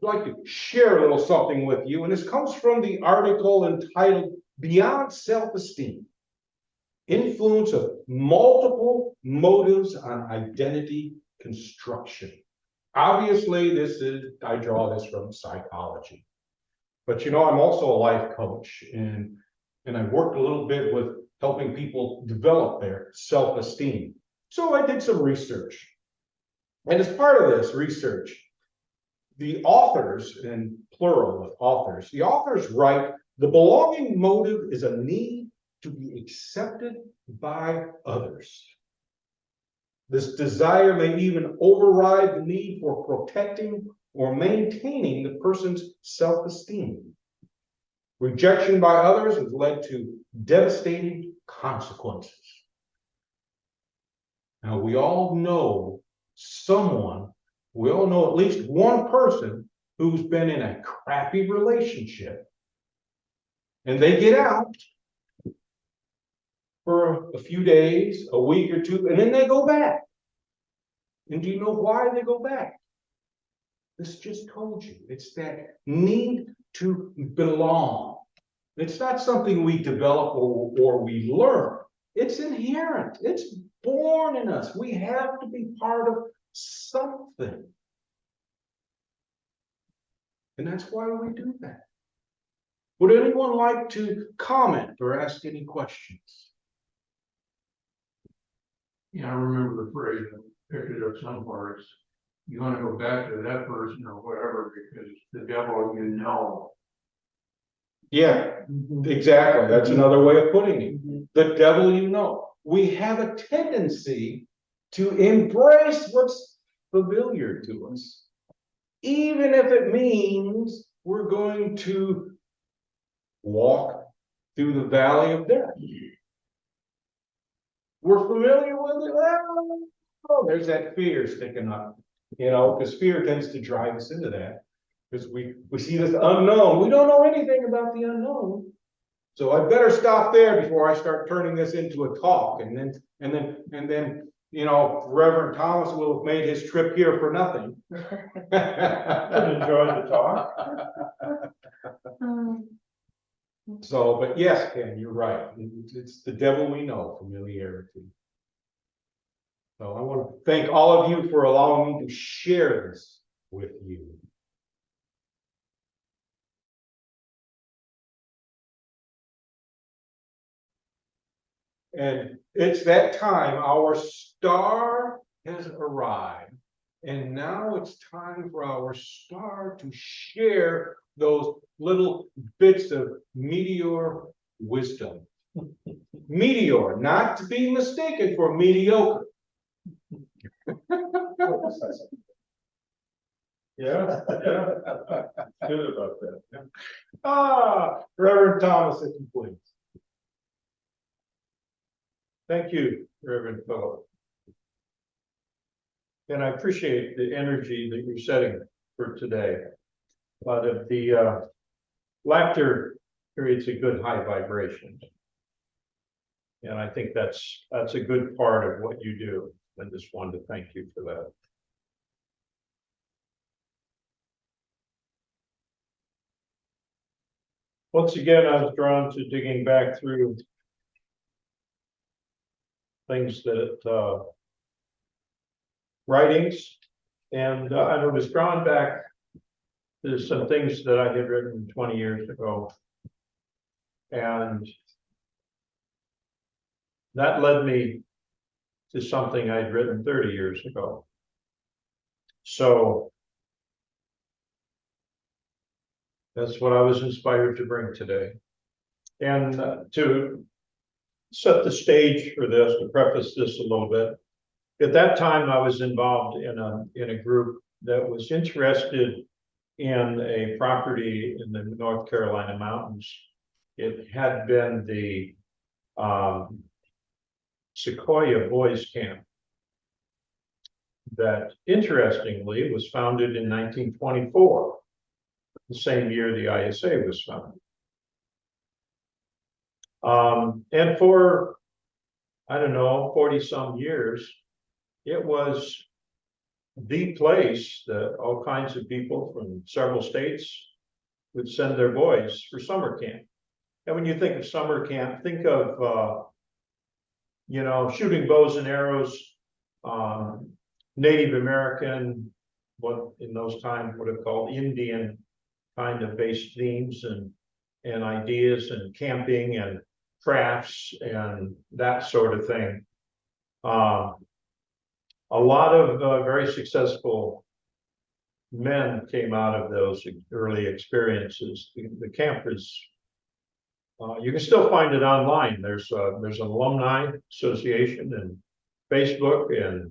like to share a little something with you, and this comes from the article entitled Beyond Self-Esteem: Influence of Multiple Motives on Identity Construction. Obviously, I draw this from psychology. But you know, I'm also a life coach, and I worked a little bit with helping people develop their self-esteem. So I did some research. And as part of this research, the authors, in plural of authors, the authors write, the belonging motive is a need to be accepted by others. This desire may even override the need for protecting or maintaining the person's self-esteem. Rejection by others has led to devastating consequences. Now, we all know at least one person who's been in a crappy relationship, and they get out for a few days, a week or two, and then they go back. And do you know why they go back? This just told you. It's that need to belong. It's not something we develop or we learn. It's inherent. It's born in us. We have to be part of something. And that's why we do that. Would anyone like to comment or ask any questions? Yeah, I remember the phrase, I picked it up somewhere. You want to go back to that person or whatever because the devil you know. Yeah, exactly. That's another way of putting it. The devil you know. We have a tendency to embrace what's familiar to us, even if it means we're going to walk through the valley of death. We're familiar with it. Oh, there's that fear sticking up, you know, because fear tends to drive us into that. Because we see this unknown. We don't know anything about the unknown. So I better stop there before I start turning this into a talk. And then, you know, Reverend Thomas will have made his trip here for nothing. Enjoy the talk. So, but yes, Ken, you're right. It's the devil we know, familiarity. So I want to thank all of you for allowing me to share this with you. And it's that time, our star has arrived. And now it's time for our star to share those little bits of meteor wisdom. Meteor, not to be mistaken for mediocre. Yeah. Good about that. Reverend Thomas, if you please. Thank you, Reverend Philip. And I appreciate the energy that you're setting for today. But if the laughter creates a good high vibration. And I think that's a good part of what you do. I just wanted to thank you for that. Once again, I was drawn to digging back through things that writings, and I was drawn back to some things that I had written 20 years ago, and that led me to something I'd written 30 years ago. So that's what I was inspired to bring today. And to set the stage for this, to preface this a little bit, at that time I was involved in a group that was interested in a property in the North Carolina mountains. It had been the Sequoia Boys Camp that, interestingly, was founded in 1924, the same year the ISA was founded. And for, I don't know, 40 some years, it was the place that all kinds of people from several states would send their boys for summer camp. And when you think of summer camp, think of, shooting bows and arrows, Native American, what in those times would have called Indian kind of based themes and ideas and camping and crafts and that sort of thing. A lot of very successful men came out of those early experiences. The camp is, you can still find it online. There's an alumni association and Facebook, and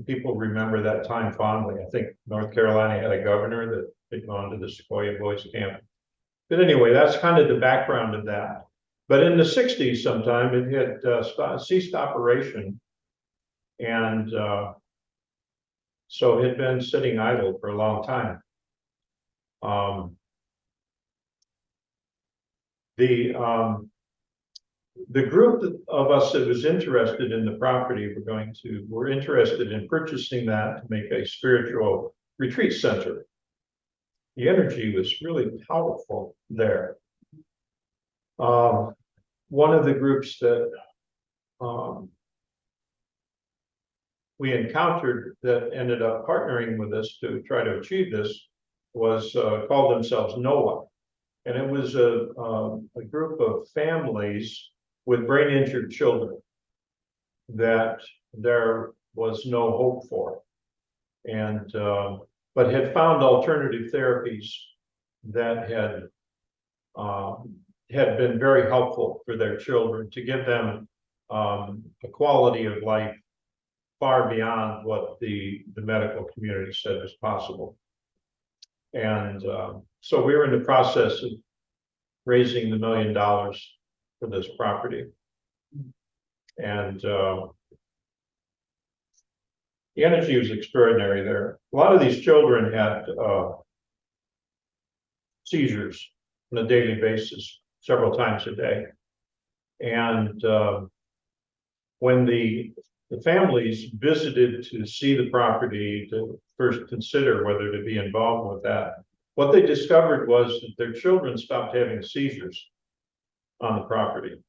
people remember that time fondly. I think North Carolina had a governor that had gone to the Sequoia Boys Camp. But anyway, that's kind of the background of that. But in the 60s sometime, it had ceased operation. And so it had been sitting idle for a long time. The group of us that was interested in the property were interested in purchasing that to make a spiritual retreat center. The energy was really powerful there. One of the groups that we encountered that ended up partnering with us to try to achieve this was called themselves NOAH. And it was a group of families with brain injured children that there was no hope for, and but had found alternative therapies that had been very helpful for their children to give them a quality of life far beyond what the medical community said was possible. And so we were in the process of raising the $1 million for this property. And the energy was extraordinary there. A lot of these children had seizures on a daily basis, several times a day. And when the families visited to see the property to first consider whether to be involved with that, what they discovered was that their children stopped having seizures on the property.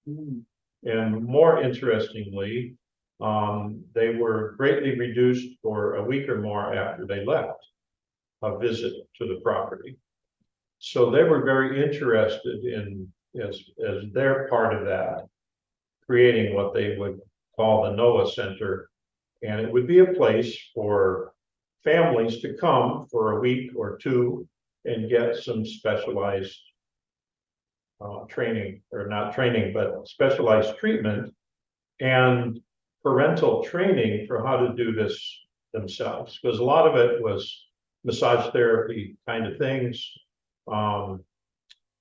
And more interestingly, they were greatly reduced for a week or more after they left a visit to the property. So they were very interested in, as their part of that, creating what they would call the NOAH Center. And it would be a place for families to come for a week or two and get some specialized training, or not training, but specialized treatment and parental training for how to do this themselves. Because a lot of it was massage therapy kind of things.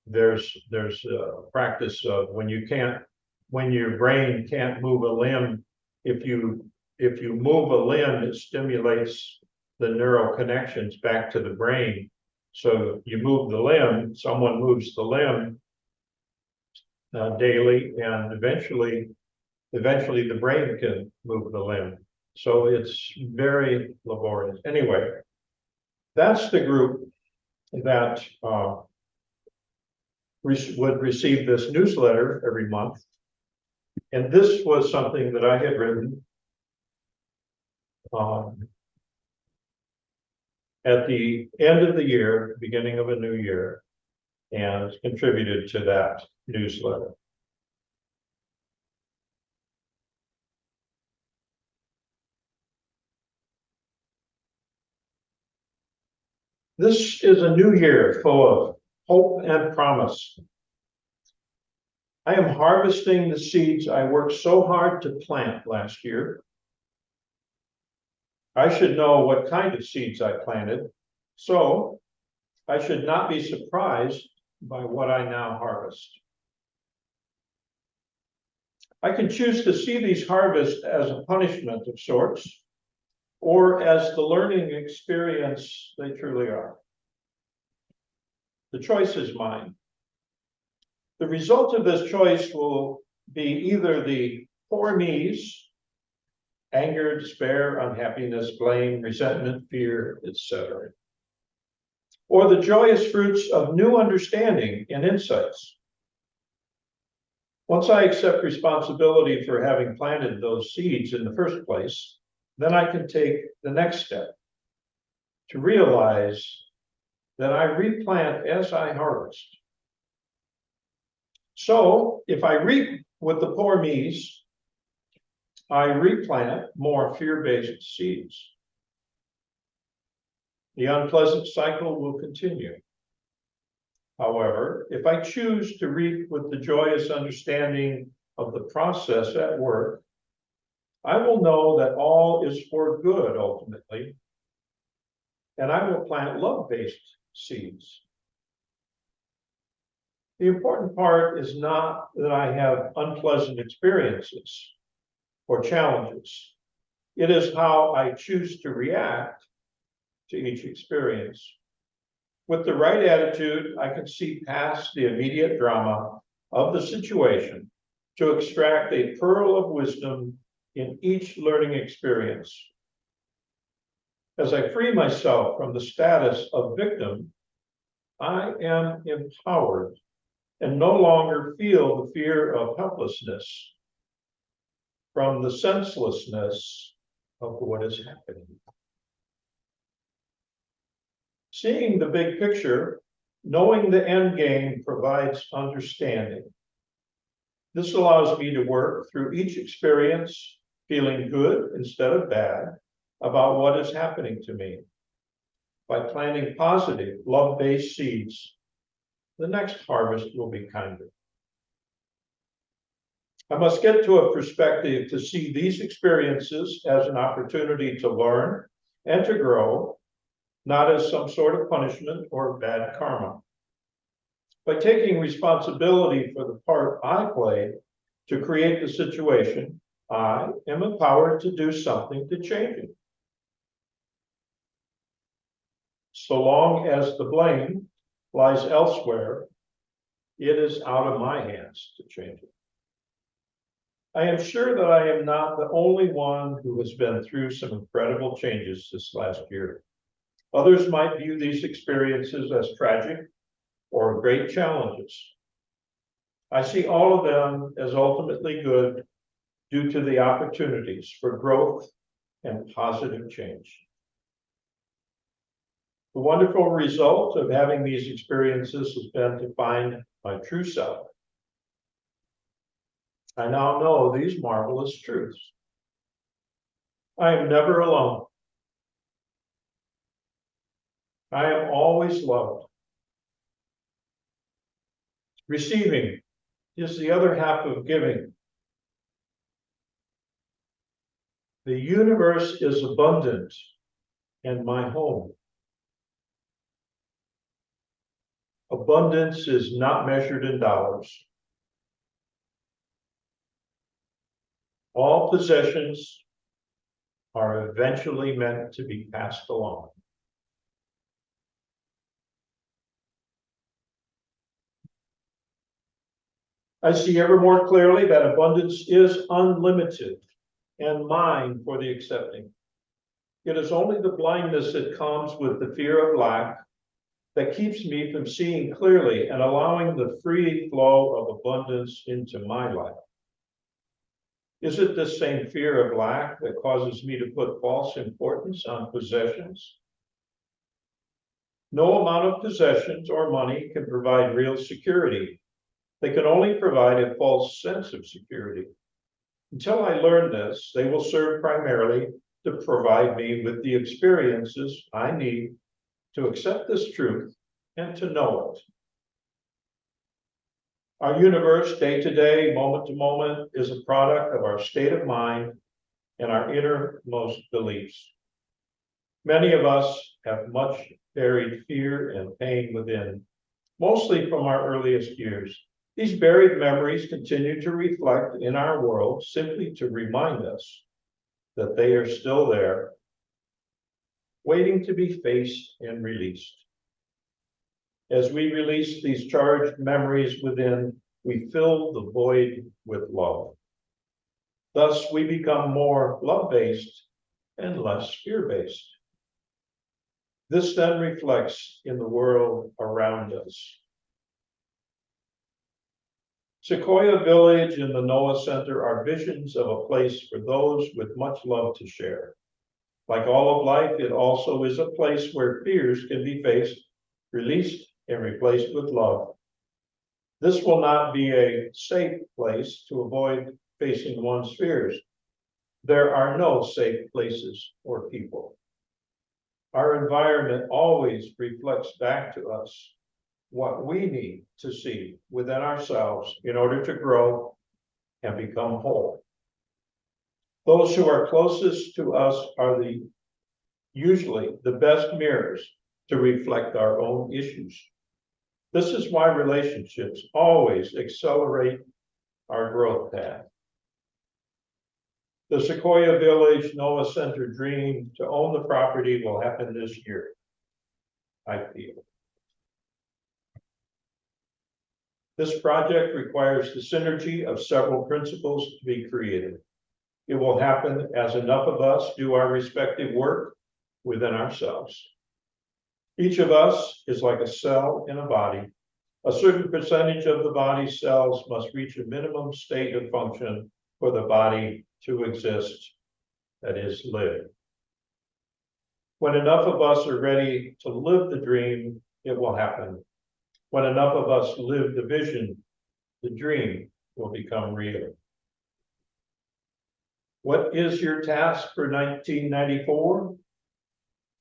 There's a practice of when your brain can't move a limb, if you move a limb, it stimulates the neural connections back to the brain. So you move the limb, someone moves the limb daily, and eventually the brain can move the limb. So it's very laborious. Anyway, that's the group that would receive this newsletter every month. And this was something that I had written at the end of the year, beginning of a new year, and contributed to that newsletter. This is a new year full of hope and promise. I am harvesting the seeds I worked so hard to plant last year. I should know what kind of seeds I planted, so I should not be surprised by what I now harvest. I can choose to see these harvests as a punishment of sorts, or as the learning experience they truly are. The choice is mine. The result of this choice will be either the poor me's anger, despair, unhappiness, blame, resentment, fear, etc. Or the joyous fruits of new understanding and insights. Once I accept responsibility for having planted those seeds in the first place, then I can take the next step to realize that I replant as I harvest. So if I reap with the poor me's, I replant more fear-based seeds. The unpleasant cycle will continue. However, if I choose to reap with the joyous understanding of the process at work, I will know that all is for good ultimately, and I will plant love-based seeds. The important part is not that I have unpleasant experiences or challenges. It is how I choose to react to each experience. With the right attitude, I can see past the immediate drama of the situation to extract a pearl of wisdom in each learning experience. As I free myself from the status of victim, I am empowered and no longer feel the fear of helplessness from the senselessness of what is happening. Seeing the big picture, knowing the end game provides understanding. This allows me to work through each experience feeling good instead of bad about what is happening to me. By planting positive, love-based seeds, the next harvest will be kinder. I must get to a perspective to see these experiences as an opportunity to learn and to grow, not as some sort of punishment or bad karma. By taking responsibility for the part I played to create the situation, I am empowered to do something to change it. So long as the blame lies elsewhere, it is out of my hands to change it. I am sure that I am not the only one who has been through some incredible changes this last year. Others might view these experiences as tragic or great challenges. I see all of them as ultimately good due to the opportunities for growth and positive change. The wonderful result of having these experiences has been to find my true self. I now know these marvelous truths. I am never alone. I am always loved. Receiving is the other half of giving. The universe is abundant and my home. Abundance is not measured in dollars. All possessions are eventually meant to be passed along. I see ever more clearly that abundance is unlimited and mine for the accepting. It is only the blindness that comes with the fear of lack that keeps me from seeing clearly and allowing the free flow of abundance into my life. Is it this same fear of lack that causes me to put false importance on possessions? No amount of possessions or money can provide real security. They can only provide a false sense of security. Until I learn this, they will serve primarily to provide me with the experiences I need to accept this truth and to know it. Our universe, day to day, moment to moment, is a product of our state of mind and our innermost beliefs. Many of us have much buried fear and pain within, mostly from our earliest years. These buried memories continue to reflect in our world simply to remind us that they are still there, waiting to be faced and released. As we release these charged memories within, we fill the void with love. Thus, we become more love-based and less fear-based. This then reflects in the world around us. Sequoia Village and the Noah Center are visions of a place for those with much love to share. Like all of life, it also is a place where fears can be faced, released, and replaced with love. This will not be a safe place to avoid facing one's fears. There are no safe places or people. Our environment always reflects back to us what we need to see within ourselves in order to grow and become whole. Those who are closest to us are usually the best mirrors to reflect our own issues. This is why relationships always accelerate our growth path. The Sequoia Village Noah Center dream to own the property will happen this year, I feel. This project requires the synergy of several principles to be created. It will happen as enough of us do our respective work within ourselves. Each of us is like a cell in a body. A certain percentage of the body's cells must reach a minimum state of function for the body to exist, that is, live. When enough of us are ready to live the dream, it will happen. When enough of us live the vision, the dream will become real. What is your task for 1994?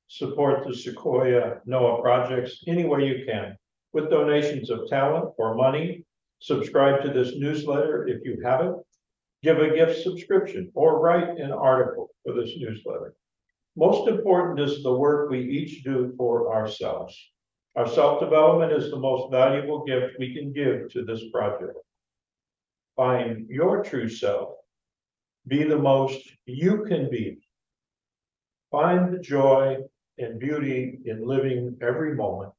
Support the Sequoia Noah projects any way you can, with donations of talent or money. Subscribe to this newsletter if you haven't. Give a gift subscription or write an article for this newsletter. Most important is the work we each do for ourselves. Our self-development is the most valuable gift we can give to this project. Find your true self. Be the most you can be. Find the joy and beauty in living every moment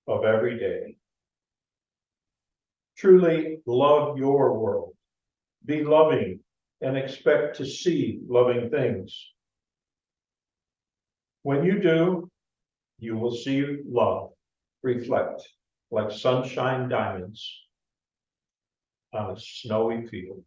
of every day. Truly love your world. Be loving and expect to see loving things. When you do, you will see love reflect like sunshine diamonds on a snowy field.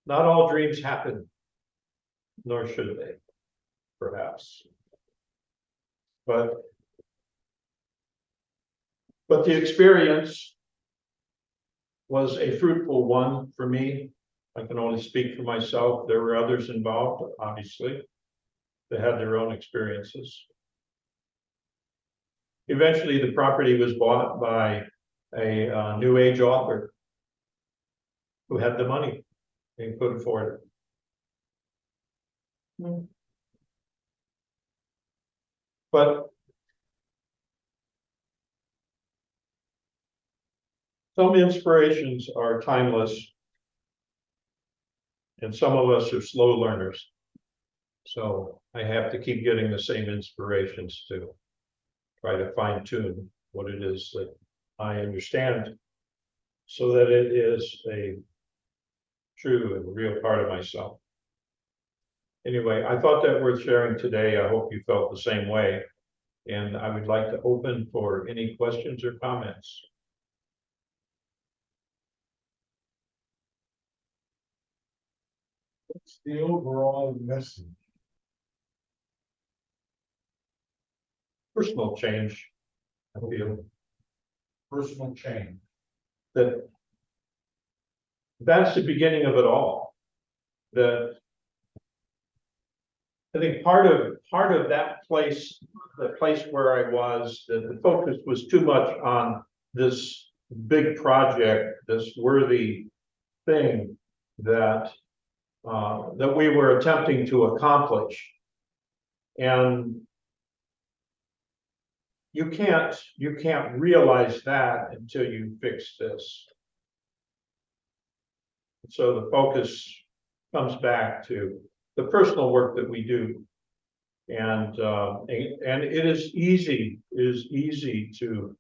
Not all dreams happen, nor should they, perhaps. But the experience was a fruitful one for me. I can only speak for myself. There were others involved, obviously. They had their own experiences. Eventually, the property was bought by a New Age author who had the money and could afford it. But some inspirations are timeless, and some of us are slow learners. So I have to keep getting the same inspirations to try to fine tune what it is that I understand so that it is a true and real part of myself. Anyway, I thought that worth sharing today. I hope you felt the same way. And I would like to open for any questions or comments. What's the overall message? Personal change, I feel Personal change. that's the beginning of it all. I think part of that place, the place where I was, the focus was too much on this big project, this worthy thing that we were attempting to accomplish. And you can't realize that until you fix this. So the focus comes back to the personal work that we do. And it is easy to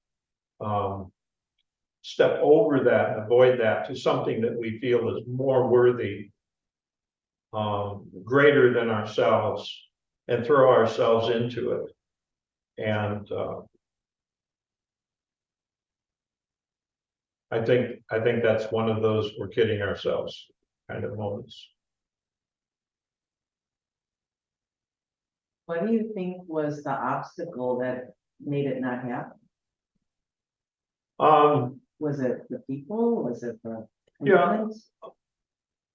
step over that, avoid that to something that we feel is more worthy, greater than ourselves, and throw ourselves into it. And I think that's one of those we're kidding ourselves kind of moments. What do you think was the obstacle that made it not happen? Was it the people? Was it the? Yeah. commitments?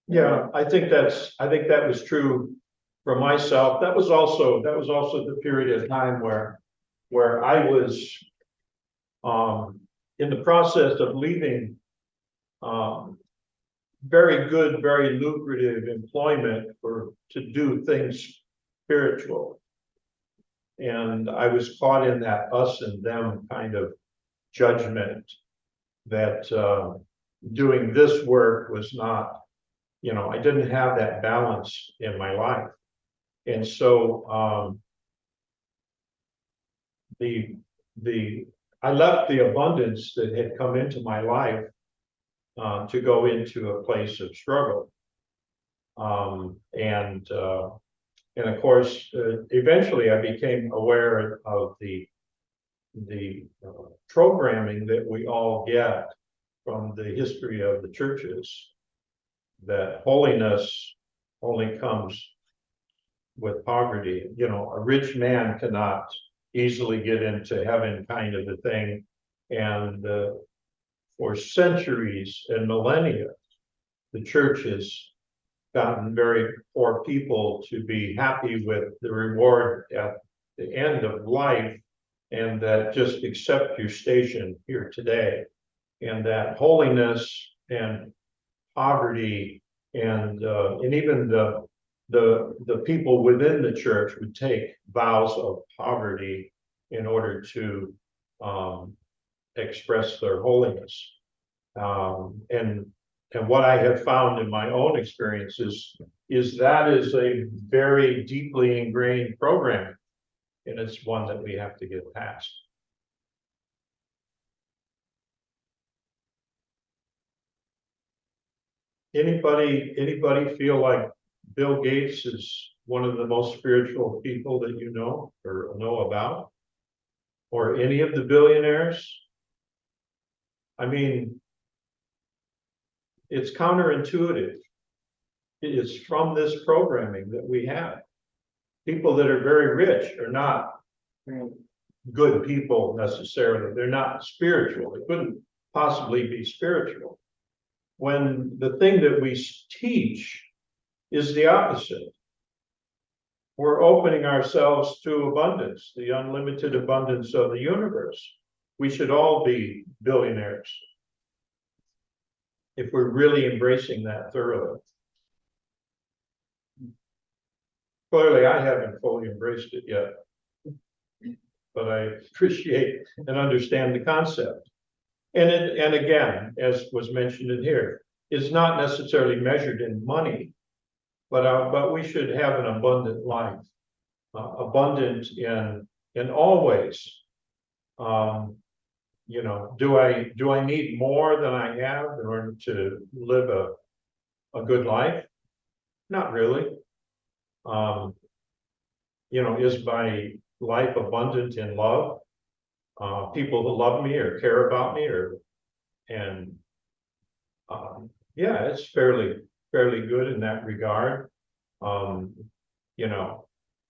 Yeah, I think that was true for myself. That was also the period of time where I was in the process of leaving very good, very lucrative employment to do things spiritual. And I was caught in that us and them kind of judgment that doing this work was not, I didn't have that balance in my life. And so I left the abundance that had come into my life to go into a place of struggle. And of course, eventually I became aware of the programming that we all get from the history of the churches, that holiness only comes with poverty. A rich man cannot easily get into heaven, kind of a thing. And for centuries and millennia, the church has gotten very poor people to be happy with the reward at the end of life, and that just accept your station here today, and that holiness and poverty and even the people within the church would take vows of poverty in order to express their holiness. And what I have found in my own experiences is that is a very deeply ingrained program, and it's one that we have to get past. Anybody feel like Bill Gates is one of the most spiritual people that you know or know about? Or any of the billionaires? I mean, it's counterintuitive. It is from this programming that we have. People that are very rich are not good people necessarily. They're not spiritual. They couldn't possibly be spiritual. When the thing that we teach is the opposite. We're opening ourselves to abundance, the unlimited abundance of the universe. We should all be billionaires if we're really embracing that thoroughly. Clearly, I haven't fully embraced it yet, but I appreciate and understand the concept. And again, as was mentioned in here, it's not necessarily measured in money, but we should have an abundant life, abundant in all ways. Do I need more than I have in order to live a good life? Not really. Is my life abundant in love? People who love me or care about me, yeah, it's fairly good in that regard. Are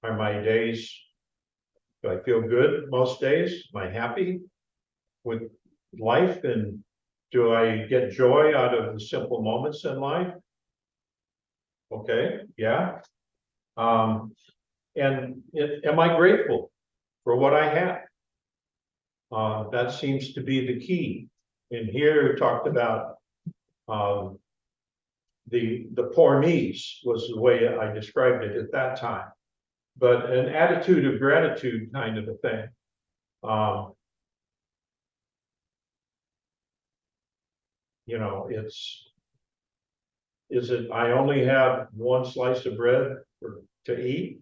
my days, do I feel good most days? Am I happy with life, and do I get joy out of the simple moments in life? Okay, yeah. Am I grateful for what I have? That seems to be the key. And here we talked about the poor me's was the way I described it at that time, but an attitude of gratitude kind of a thing. Um. You know, is it, I only have one slice of bread to eat?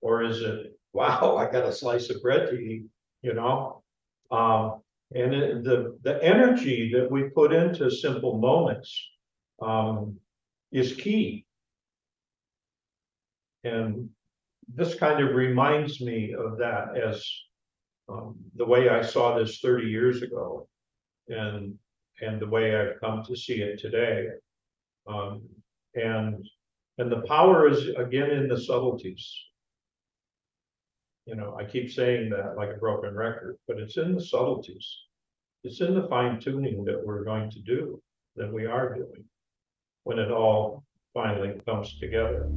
Or is it, wow, I got a slice of bread to eat, you know? And the energy that we put into simple moments, is key. And this kind of reminds me of that as, the way I saw this 30 years ago. And the way I've come to see it today. And the power is again in the subtleties. You know, I keep saying that like a broken record, but it's in the subtleties. It's in the fine tuning that we're going to do, that we are doing, when it all finally comes together.